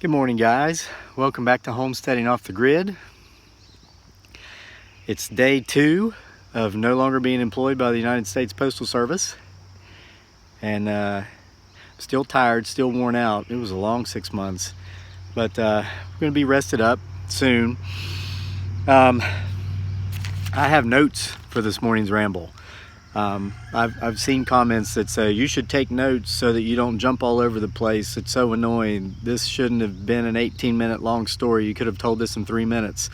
Good morning, guys. Welcome back to Homesteading Off the Grid. It's day 2 of no longer being employed by the United States Postal Service. And still tired, still worn out. It was a long 6 months. But we're going to be rested up soon. I have notes for this morning's ramble. I've seen comments that say you should take notes so that you don't jump all over the place. It's so annoying. This shouldn't have been an 18-minute long story. You could have told this in 3 minutes.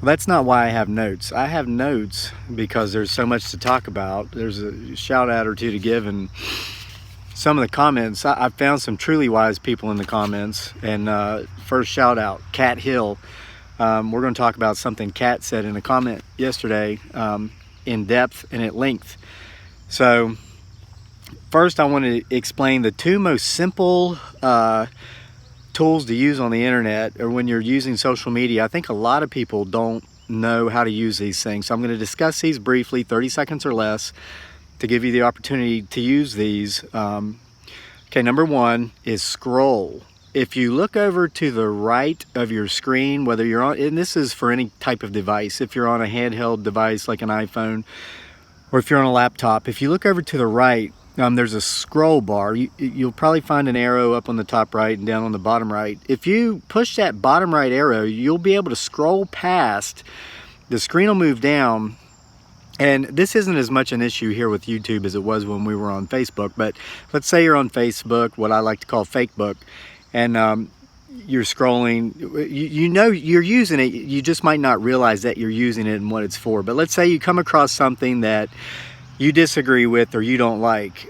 Well, that's not why I have notes. I have notes because there's so much to talk about. There's a shout out or two to give, and some of the comments, I found some truly wise people in the comments. And first shout out, Cat Hill. We're going to talk about something Cat said in a comment yesterday, in depth and at length. So first I want to explain the 2 most simple tools to use on the internet, or when you're using social media. I think a lot of people don't know how to use these things, so I'm going to discuss these briefly, 30 seconds or less, to give you the opportunity to use these. Okay, number 1 is scroll. If you look over to the right of your screen, whether you're on, and this is for any type of device, if you're on a handheld device like an iPhone, or if you're on a laptop, if you look over to the right, there's a scroll bar. You'll probably find an arrow up on the top right and down on the bottom right. If you push that bottom right arrow, you'll be able to scroll past. The screen will move down. And this isn't as much an issue here with YouTube as it was when we were on Facebook, but let's say you're on Facebook, what I like to call Fakebook, and you're scrolling, you know you're using it, you just might not realize that you're using it and what it's for. But let's say you come across something that you disagree with or you don't like.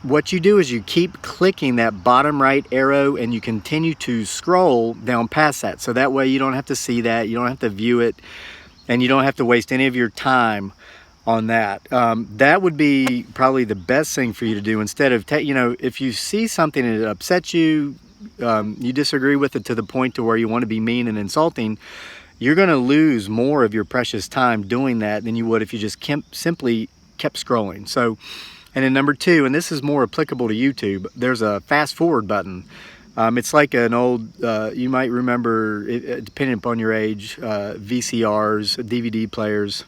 What you do is you keep clicking that bottom right arrow and you continue to scroll down past that. So that way you don't have to see that, you don't have to view it, and you don't have to waste any of your time on that. That would be probably the best thing for you to do, instead of, if you see something and it upsets you, you disagree with it to the point to where you want to be mean and insulting, you're going to lose more of your precious time doing that than you would if you just simply kept scrolling. So, and then number 2, and this is more applicable to YouTube, there's a fast forward button. It's like an old, you might remember, depending upon your age, VCRs, DVD players.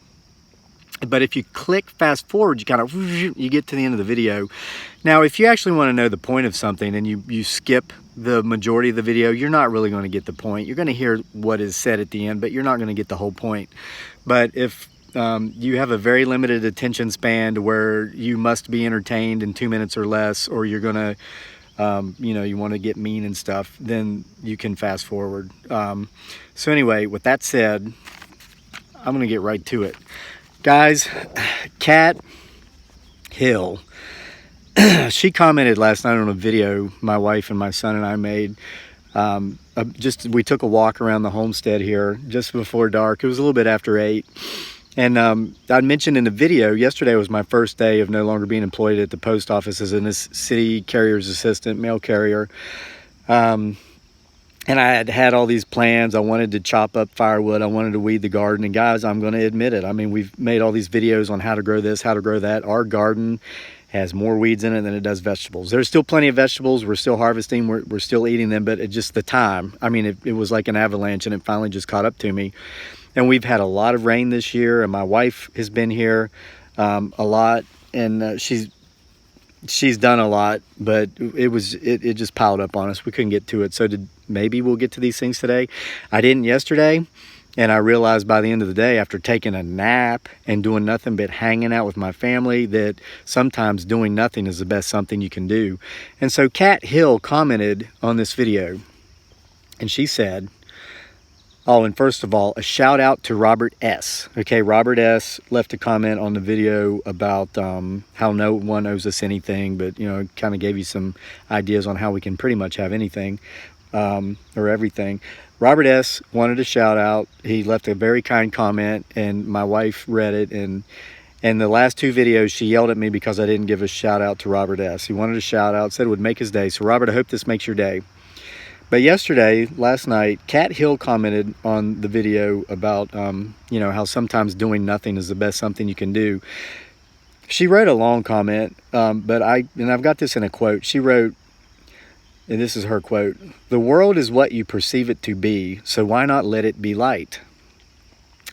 But if you click fast forward, you get to the end of the video. Now, if you actually want to know the point of something and you skip the majority of the video, you're not really going to get the point. You're going to hear what is said at the end, but you're not going to get the whole point. But if you have a very limited attention span to where you must be entertained in 2 minutes or less, or you're going to, you want to get mean and stuff, then you can fast forward. So anyway, with that said, I'm going to get right to it. Guys, Cat Hill, she commented last night on a video my wife and my son and I made. We took a walk around the homestead here just before dark. It was a little bit after 8. And I mentioned in the video, yesterday was my first day of no longer being employed at the post office as a city carrier's assistant, mail carrier. And I had all these plans. I wanted to chop up firewood. I wanted to weed the garden. And guys, I'm going to admit it. I mean, we've made all these videos on how to grow this, how to grow that. Our garden has more weeds in it than it does vegetables. There's still plenty of vegetables. We're still harvesting. We're still eating them, but it's just the time. I mean, it was like an avalanche, and it finally just caught up to me. And we've had a lot of rain this year, and my wife has been here a lot, and she's done a lot, but it just piled up on us. We couldn't get to it. So maybe we'll get to these things today. I didn't yesterday, and I realized by the end of the day, after taking a nap and doing nothing but hanging out with my family, that sometimes doing nothing is the best something you can do. And so Cat Hill commented on this video, and she said, oh, and first of all, a shout out to Robert S. Okay, Robert S. left a comment on the video about how no one owes us anything, but, kind of gave you some ideas on how we can pretty much have anything or everything. Robert S. wanted a shout out. He left a very kind comment, and my wife read it. And the last 2 videos, she yelled at me because I didn't give a shout out to Robert S. He wanted a shout out, said it would make his day. So Robert, I hope this makes your day. But last night, Cat Hill commented on the video about, how sometimes doing nothing is the best something you can do. She wrote a long comment, but I've got this in a quote. She wrote, and this is her quote, "The world is what you perceive it to be, so why not let it be light?"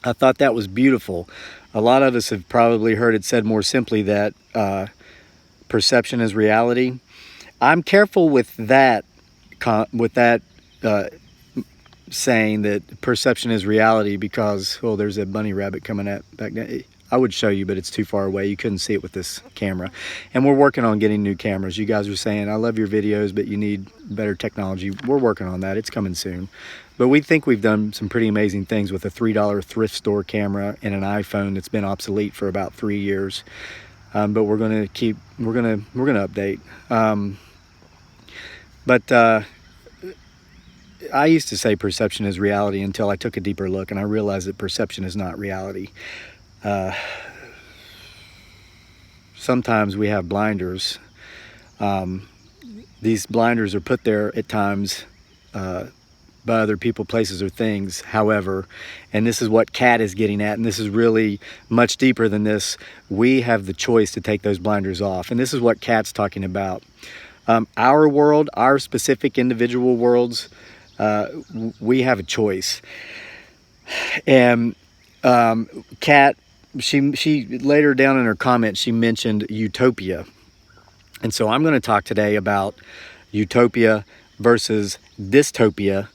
I thought that was beautiful. A lot of us have probably heard it said more simply that perception is reality. I'm careful with that saying that perception is reality because, oh, there's a bunny rabbit coming back down. I would show you, but it's too far away. You couldn't see it with this camera. And we're working on getting new cameras. You guys are saying, I love your videos, but you need better technology. We're working on that. It's coming soon. But we think we've done some pretty amazing things with a $3 thrift store camera and an iPhone that's been obsolete for about 3 years. But we're going to update. I used to say perception is reality until I took a deeper look and I realized that perception is not reality. Sometimes we have blinders. These blinders are put there at times by other people, places, or things. However, and this is what Kat is getting at, and this is really much deeper than this, we have the choice to take those blinders off. And this is what Kat's talking about. Our world, our specific individual worlds, we have a choice. And Kat, she later down in her comments, she mentioned Utopia. And so I'm going to talk today about Utopia versus Dystopia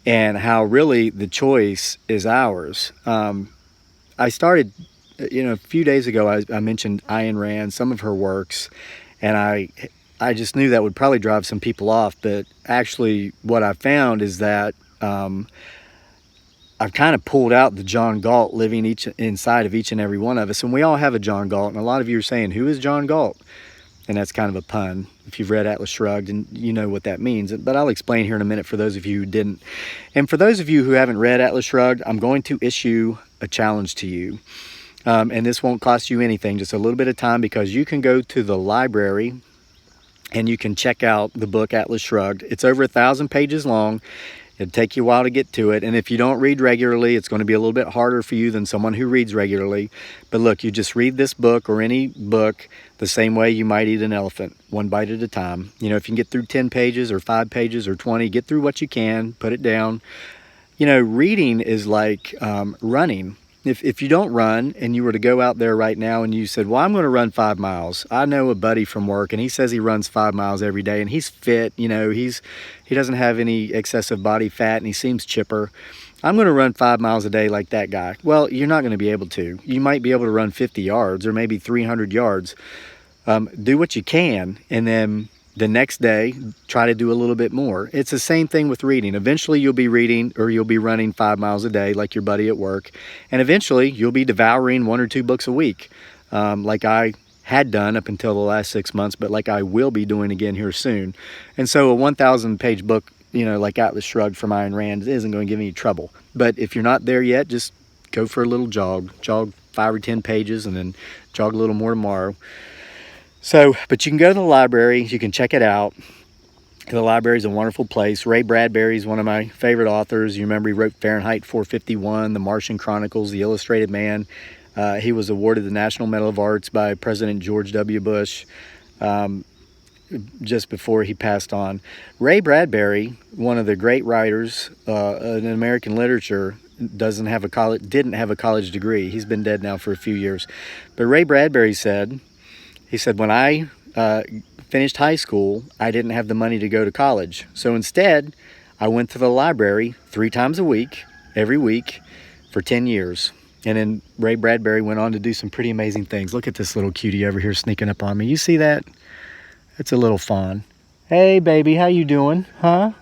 and how really the choice is ours. I started, a few days ago, I mentioned Ayn Rand, some of her works, and I just knew that would probably drive some people off, but actually what I found is that I've kind of pulled out the John Galt living inside of each and every one of us, and we all have a John Galt, and a lot of you are saying, who is John Galt? And that's kind of a pun if you've read Atlas Shrugged, and you know what that means. But I'll explain here in a minute for those of you who didn't. And for those of you who haven't read Atlas Shrugged, I'm going to issue a challenge to you. And this won't cost you anything, just a little bit of time, because you can go to the library and you can check out the book Atlas Shrugged. It's over 1,000 pages long. It'll take you a while to get to it. And if you don't read regularly, it's going to be a little bit harder for you than someone who reads regularly. But look, you just read this book or any book the same way you might eat an elephant, one bite at a time. If you can get through 10 pages or 5 pages or 20, get through what you can, put it down. Reading is like running. If you don't run and you were to go out there right now and you said, well, I'm going to run 5 miles. I know a buddy from work and he says he runs 5 miles every day and he's fit. He doesn't have any excessive body fat and he seems chipper. I'm going to run 5 miles a day like that guy. Well, you're not going to be able to. You might be able to run 50 yards or maybe 300 yards. Do what you can, and then the next day, try to do a little bit more. It's the same thing with reading. Eventually, you'll be reading or you'll be running 5 miles a day like your buddy at work. And eventually, you'll be devouring 1 or 2 books a week like I had done up until the last 6 months, but like I will be doing again here soon. And so a 1,000-page book, like Atlas Shrugged from Ayn Rand isn't going to give you trouble. But if you're not there yet, just go for a little jog. Jog 5 or 10 pages and then jog a little more tomorrow. But you can go to the library, you can check it out. The library is a wonderful place. Ray Bradbury is one of my favorite authors. You remember he wrote Fahrenheit 451, The Martian Chronicles, The Illustrated Man. He was awarded the National Medal of Arts by President George W. Bush just before he passed on. Ray Bradbury, one of the great writers in American literature, didn't have a college degree. He's been dead now for a few years. But Ray Bradbury said, when I finished high school, I didn't have the money to go to college. So instead, I went to the library 3 times a week, every week, for 10 years. And then Ray Bradbury went on to do some pretty amazing things. Look at this little cutie over here sneaking up on me. You see that? It's a little fawn. Hey, baby, how you doing? Huh?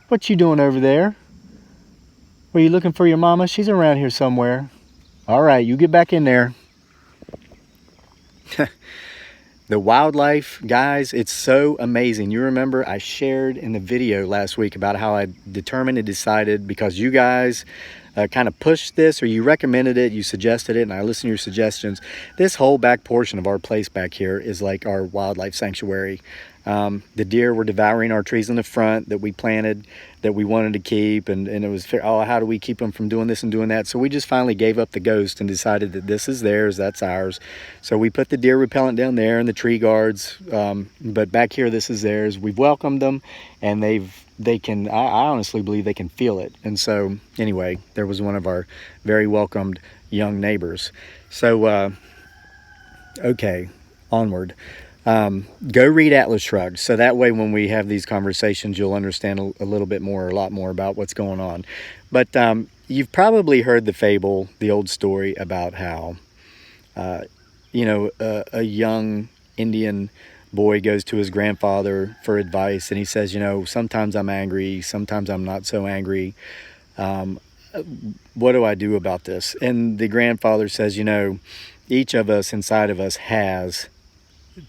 What you doing over there? Were you looking for your mama? She's around here somewhere. All right, you get back in there. The wildlife, guys, it's so amazing. You remember I shared in the video last week about how I determined and decided, because you guys kind of pushed this, or you recommended it, you suggested it, and I listened to your suggestions. This whole back portion of our place back here is like our wildlife sanctuary. The deer were devouring our trees in the front that we planted, that we wanted to keep, and it was, oh, how do we keep them from doing this and doing that? So we just finally gave up the ghost and decided that this is theirs, that's ours. So we put the deer repellent down there and the tree guards, but back here this is theirs. We've welcomed them, and they can, I honestly believe they can feel it. And so anyway, there was one of our very welcomed young neighbors. So okay, onward. Go read Atlas Shrugged, so that way when we have these conversations you'll understand a little bit more, a lot more about what's going on. But you've probably heard the fable, the old story about how a young Indian boy goes to his grandfather for advice, and he says, sometimes I'm angry, sometimes I'm not so angry. What do I do about this? And the grandfather says, each of us inside of us has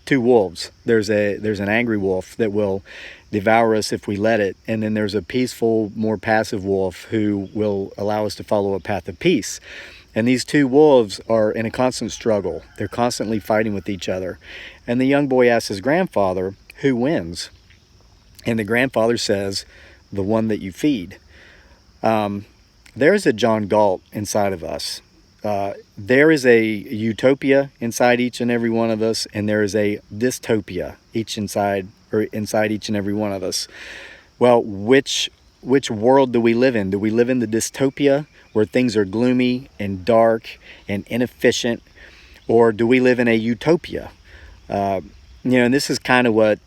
two wolves. There's an angry wolf that will devour us if we let it, and then there's a peaceful, more passive wolf who will allow us to follow a path of peace. And these two wolves are in a constant struggle. They're constantly fighting with each other. And the young boy asks his grandfather, who wins? And the grandfather says, the one that you feed. There's a John Galt inside of us. There is a utopia inside each and every one of us, and there is a dystopia inside each and every one of us. Well, which world do we live in? Do we live in the dystopia where things are gloomy and dark and inefficient, or do we live in a utopia? And this is kind of what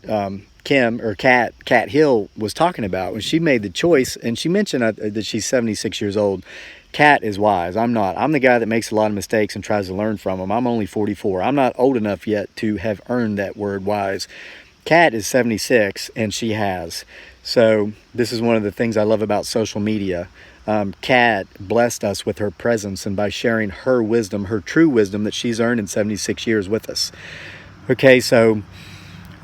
Kat Hill was talking about when she made the choice, and she mentioned that she's 76 years old. Kat is wise. I'm not. I'm the guy that makes a lot of mistakes and tries to learn from them. I'm only 44. I'm not old enough yet to have earned that word wise. Kat is 76, and she has. So this is one of the things I love about social media. Kat blessed us with her presence and by sharing her wisdom, her true wisdom that she's earned in 76 years with us. Okay, so,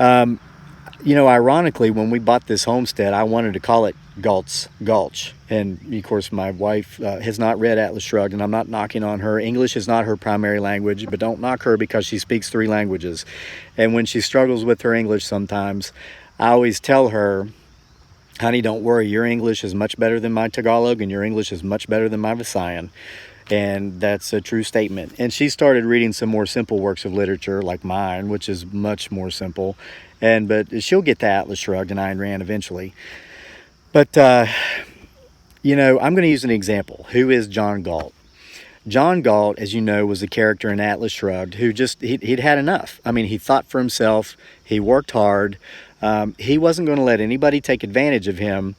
ironically, when we bought this homestead, I wanted to call it Galt's Gulch. And of course, my wife has not read Atlas Shrugged, and I'm not knocking on her. English is not her primary language, but don't knock her because she speaks 3 languages. And when she struggles with her English sometimes, I always tell her, honey, don't worry, your English is much better than my Tagalog, and your English is much better than my Visayan. And that's a true statement. And she started reading some more simple works of literature like mine, which is much more simple. But she'll get to Atlas Shrugged and Ayn Rand eventually. But, I'm going to use an example. Who is John Galt? John Galt, as you know, was a character in Atlas Shrugged who he'd had enough. I mean, he thought for himself. He worked hard. He wasn't going to let anybody take advantage of him.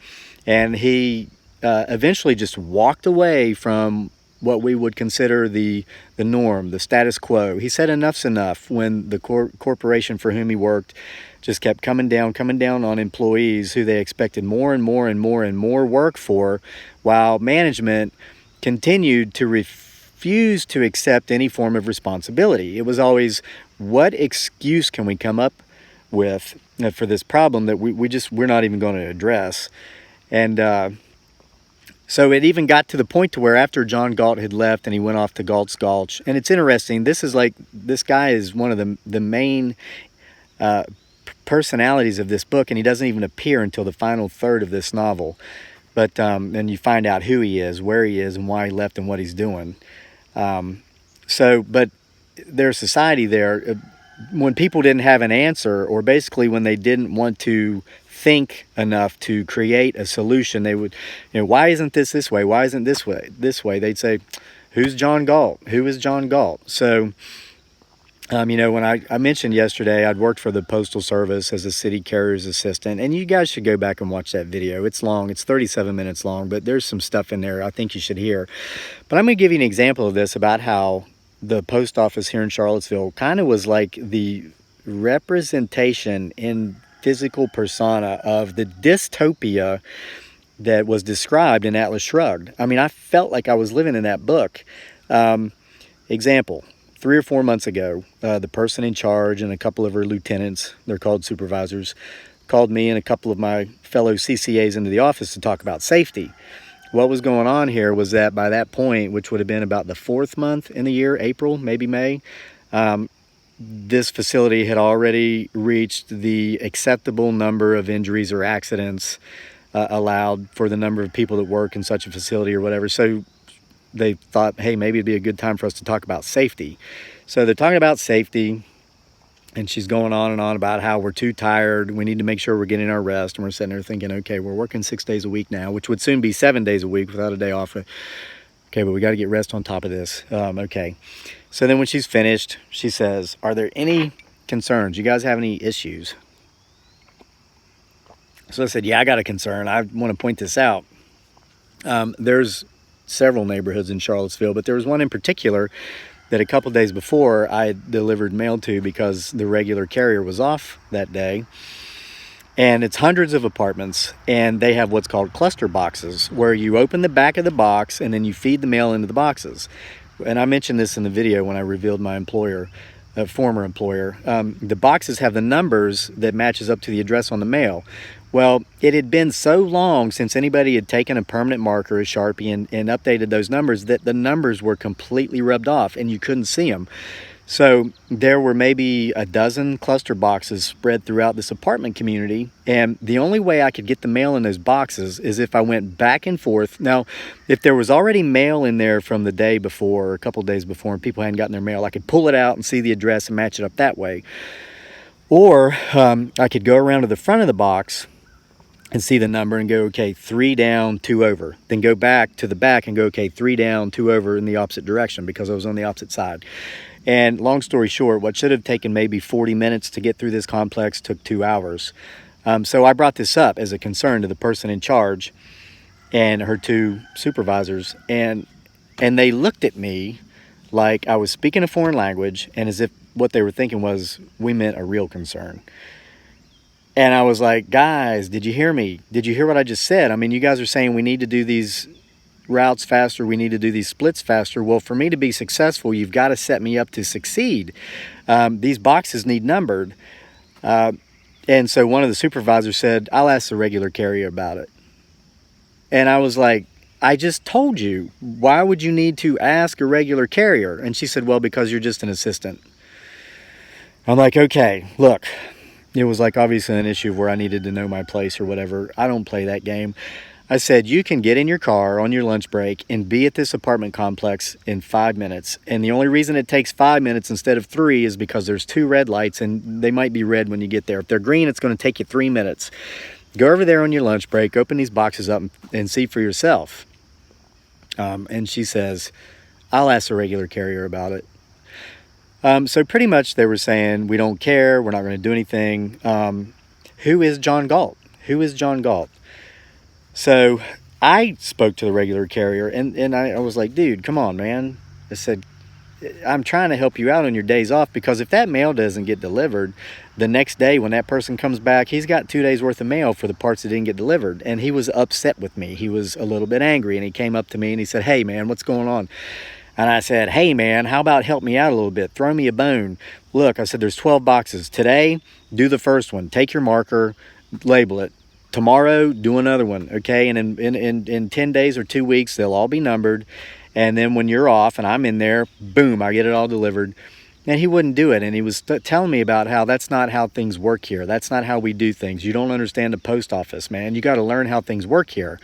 And he eventually just walked away from what we would consider the norm, the status quo. He said enough's enough when the corporation for whom he worked just kept coming down on employees who they expected more and more and more and more work for, while management continued to refuse to accept any form of responsibility. It was always, what excuse can we come up with for this problem that we're not even going to address? And so it even got to the point to where after John Galt had left and he went off to Galt's Gulch, and it's interesting, this guy is one of the main personalities of this book, and he doesn't even appear until the final third of this novel. But then you find out who he is, where he is, and why he left and what he's doing. But there's society there. When people didn't have an answer, or basically when they didn't want to think enough to create a solution, they would, why isn't this way? Why isn't this way? They'd say, who's John Galt? Who is John Galt? So, when I mentioned yesterday, I'd worked for the Postal Service as a city carrier's assistant, and you guys should go back and watch that video. It's long. It's 37 minutes long, but there's some stuff in there I think you should hear. But I'm going to give you an example of this, about how the post office here in Charlottesville kind of was like the representation in physical persona of the dystopia that was described in Atlas Shrugged. I mean, I felt like I was living in that book. Example, 3 or 4 months ago, the person in charge and a couple of her lieutenants, they're called supervisors, called me and a couple of my fellow CCAs into the office to talk about safety. What was going on here was that by that point, which would have been about the 4th month in the year, April, maybe May, this facility had already reached the acceptable number of injuries or accidents allowed for the number of people that work in such a facility or whatever. So they thought, hey, maybe it'd be a good time for us to talk about safety. So they're talking about safety, and she's going on and on about how we're too tired, we need to make sure we're getting our rest. And we're sitting there thinking, okay, we're working 6 days a week now, which would soon be 7 days a week without a day off. Okay, but we got to get rest on top of this. Okay. So then when she's finished, she says, are there any concerns? You guys have any issues? So I said, yeah, I got a concern. I want to point this out. There's several neighborhoods in Charlottesville, but there was one in particular that a couple days before I had delivered mail to because the regular carrier was off that day. And it's hundreds of apartments, and they have what's called cluster boxes, where you open the back of the box and then you feed the mail into the boxes. And I mentioned this in the video when I revealed my employer, former employer. The boxes have the numbers that matches up to the address on the mail. Well, it had been so long since anybody had taken a permanent marker, a Sharpie, and updated those numbers that the numbers were completely rubbed off and you couldn't see them. So there were maybe a dozen cluster boxes spread throughout this apartment community, and the only way I could get the mail in those boxes is if I went back and forth. Now, if there was already mail in there from the day before or a couple days before and people hadn't gotten their mail, I could pull it out and see the address and match it up that way. Or I could go around to the front of the box and see the number and go, okay, 3 down, 2 over. Then go back to the back and go, okay, 3 down, 2 over in the opposite direction because I was on the opposite side. And long story short, what should have taken maybe 40 minutes to get through this complex took 2 hours. So I brought this up as a concern to the person in charge and her 2 supervisors. And they looked at me like I was speaking a foreign language and as if what they were thinking was we meant a real concern. And I was like, guys, did you hear me? Did you hear what I just said? I mean, you guys are saying we need to do these routes faster, we need to do these splits faster. Well, for me to be successful, you've got to set me up to succeed. These boxes need numbered. And so one of the supervisors said, I'll ask the regular carrier about it. And I was like, I just told you, why would you need to ask a regular carrier? And she said, well, because you're just an assistant. I'm like, okay, look, it was like obviously an issue where I needed to know my place or whatever. I don't play that game. I said, you can get in your car on your lunch break and be at this apartment complex in 5 minutes. And the only reason it takes 5 minutes instead of 3 is because there's 2 red lights and they might be red when you get there. If they're green, it's going to take you 3 minutes. Go over there on your lunch break, open these boxes up and see for yourself. And she says, I'll ask the regular carrier about it. So pretty much they were saying, we don't care, we're not going to do anything. Who is John Galt? Who is John Galt? So I spoke to the regular carrier and I was like, dude, come on, man. I said, I'm trying to help you out on your days off because if that mail doesn't get delivered, the next day when that person comes back, he's got 2 days worth of mail for the parts that didn't get delivered. And he was upset with me. He was a little bit angry and he came up to me and he said, hey man, what's going on? And I said, hey man, how about help me out a little bit? Throw me a bone. Look, I said, there's 12 boxes. Today, do the first one. Take your marker, label it. Tomorrow, do another one, okay? And in 10 days or 2 weeks, they'll all be numbered. And then when you're off and I'm in there, boom, I get it all delivered. And he wouldn't do it. And he was telling me about how that's not how things work here. That's not how we do things. You don't understand the post office, man. You got to learn how things work here.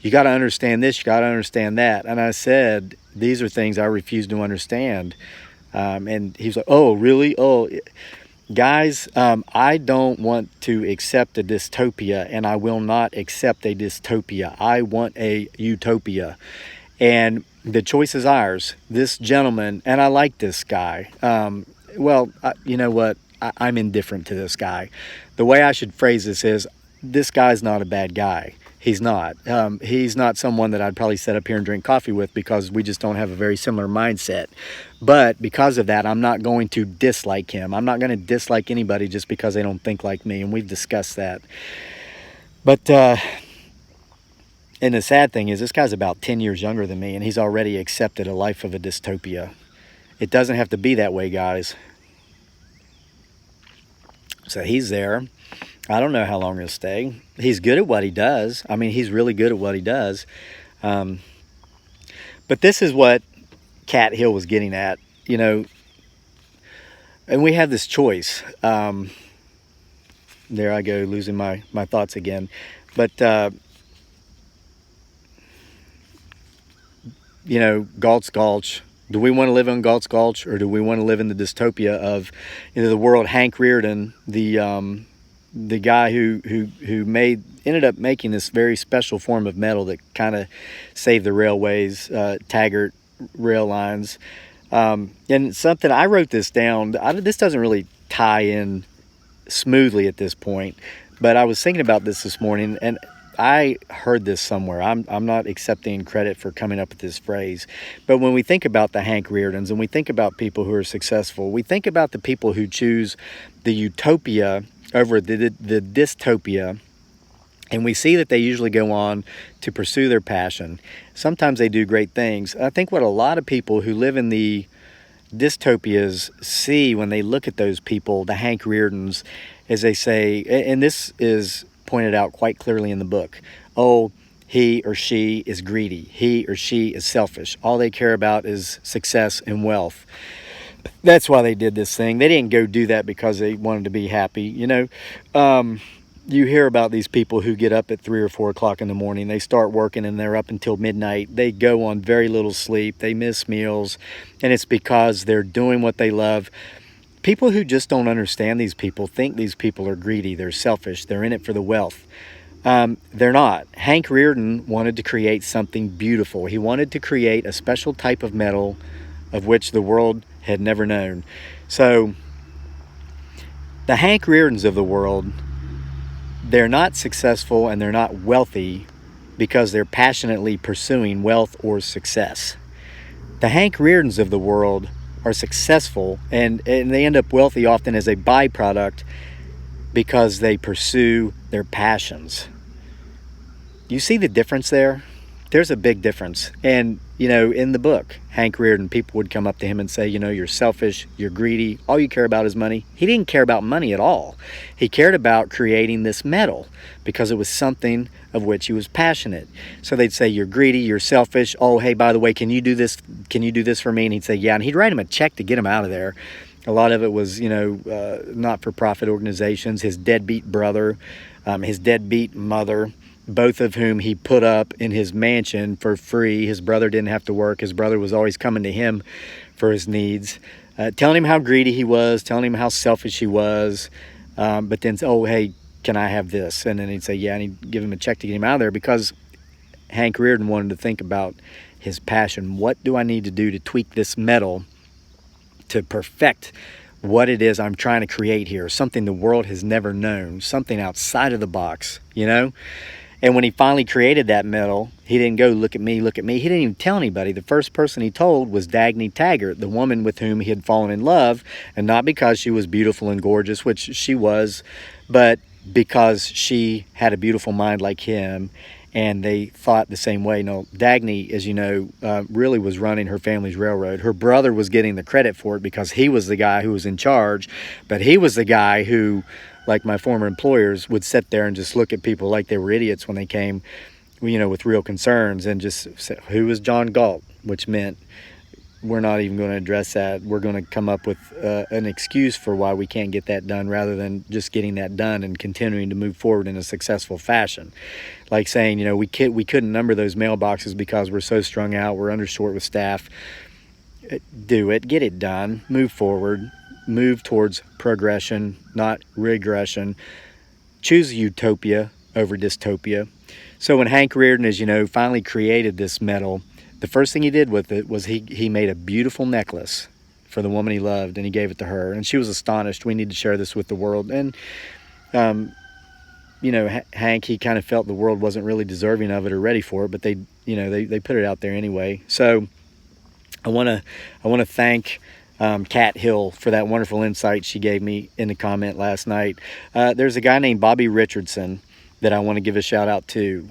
You got to understand this. You got to understand that. And I said, these are things I refuse to understand. And he was like, oh, really? Oh, guys, I don't want to accept a dystopia, and I will not accept a dystopia. I want a utopia. And the choice is ours. This gentleman, and I like this guy. You know what? I'm indifferent to this guy. The way I should phrase this guy's not a bad guy. He's not. He's not someone that I'd probably sit up here and drink coffee with because we just don't have a very similar mindset. But because of that, I'm not going to dislike him. I'm not going to dislike anybody just because they don't think like me, and we've discussed that. But, and the sad thing is this guy's about 10 years younger than me, and he's already accepted a life of a dystopia. It doesn't have to be that way, guys. So he's there. I don't know how long he'll stay. He's good at what he does. I mean, he's really good at what he does. But this is what Cat Hill was getting at. You know, And we have this choice. There I go, losing my thoughts again. But, you know, Galt's Gulch. Do we want to live on Galt's Gulch, or do we want to live in the dystopia of, you know, the world? Hank Rearden, the guy who ended up making this very special form of metal that kind of saved the railways, Taggart rail lines. And something, I wrote this down. This doesn't really tie in smoothly at this point, but I was thinking about this morning, and I heard this somewhere. I'm not accepting credit for coming up with this phrase, but when we think about the Hank Reardens and we think about people who are successful, we think about the people who choose the utopia over the dystopia, and we see that they usually go on to pursue their passion. Sometimes they do great things. I think what a lot of people who live in the dystopias see when they look at those people, the Hank Reardens, is they say, and this is pointed out quite clearly in the book, oh, he or she is greedy. He or she is selfish. All they care about is success and wealth. That's why they did this thing. They didn't go do that because they wanted to be happy. You know, you hear about these people who get up at 3 or 4 o'clock in the morning. They start working and they're up until midnight. They go on very little sleep. They miss meals. And it's because they're doing what they love. People who just don't understand these people think these people are greedy. They're selfish. They're in it for the wealth. They're not. Hank Rearden wanted to create something beautiful. He wanted to create a special type of metal of which the world had never known. So the Hank Reardens of the world, they're not successful and they're not wealthy because they're passionately pursuing wealth or success. The Hank Reardens of the world are successful and they end up wealthy often as a byproduct because they pursue their passions. You see the difference there? There's a big difference. And, you know, in the book, Hank Rearden, people would come up to him and say, you know, you're selfish, you're greedy, all you care about is money. He didn't care about money at all. He cared about creating this metal because it was something of which he was passionate. So they'd say, you're greedy, you're selfish. Oh, hey, by the way, can you do this? Can you do this for me? And he'd say, yeah. And he'd write him a check to get him out of there. A lot of it was, you know, not-for-profit organizations, his deadbeat brother, his deadbeat mother, both of whom he put up in his mansion for free. His brother didn't have to work. His brother was always coming to him for his needs, telling him how greedy he was, telling him how selfish he was, but then, oh, hey, can I have this? And then he'd say, yeah, and he'd give him a check to get him out of there because Hank Rearden wanted to think about his passion. What do I need to do to tweak this metal to perfect what it is I'm trying to create here? Something the world has never known, something outside of the box, you know? And when he finally created that metal, he didn't go, look at me, look at me. He didn't even tell anybody. The first person he told was Dagny Taggart, the woman with whom he had fallen in love, and not because she was beautiful and gorgeous, which she was, but because she had a beautiful mind like him, and they thought the same way. No, Dagny, as you know, really was running her family's railroad. Her brother was getting the credit for it because he was the guy who was in charge, but he was the guy who, like my former employers, would sit there and just look at people like they were idiots when they came, you know, with real concerns, and just say, who is John Galt? Which meant, we're not even going to address that. We're going to come up with an excuse for why we can't get that done rather than just getting that done and continuing to move forward in a successful fashion. Like saying, you know, we couldn't number those mailboxes because we're so strung out, we're undershort with staff. Do it, get it done, move forward, move towards progression, not regression. Choose utopia over dystopia. So when Hank Rearden, as you know, finally created this metal, the first thing he did with it was he made a beautiful necklace for the woman he loved, and he gave it to her, and she was astonished. We need to share this with the world. And you know, Hank, he kind of felt the world wasn't really deserving of it or ready for it, but they, you know, they put it out there anyway. So I want to thank Kat Hill for that wonderful insight she gave me in the comment last night. There's a guy named Bobby Richardson that I want to give a shout out to.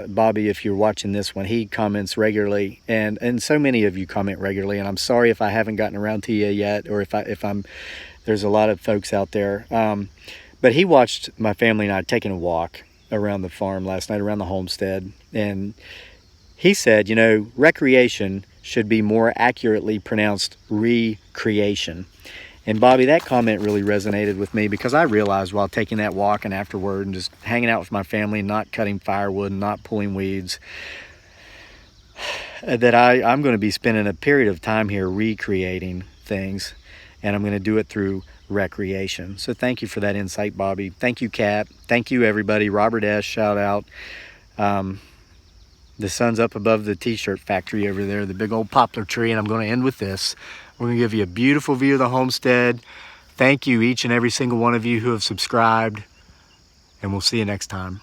Bobby, if you're watching this one, he comments regularly, and so many of you comment regularly, and I'm sorry if I haven't gotten around to you yet, or if I'm there's a lot of folks out there. But he watched my family and I taking a walk around the farm last night, around the homestead, and he said, you know, recreation should be more accurately pronounced recreation. And Bobby, that comment really resonated with me, because I realized while taking that walk and afterward and just hanging out with my family and not cutting firewood and not pulling weeds, that I'm going to be spending a period of time here recreating things, and I'm going to do it through recreation. So thank you for that insight, Bobby. Thank you, Kat. Thank you, everybody. Robert S, shout out. The sun's up above the t-shirt factory over there, the big old poplar tree, and I'm going to end with this. We're going to give you a beautiful view of the homestead. Thank you, each and every single one of you who have subscribed, and we'll see you next time.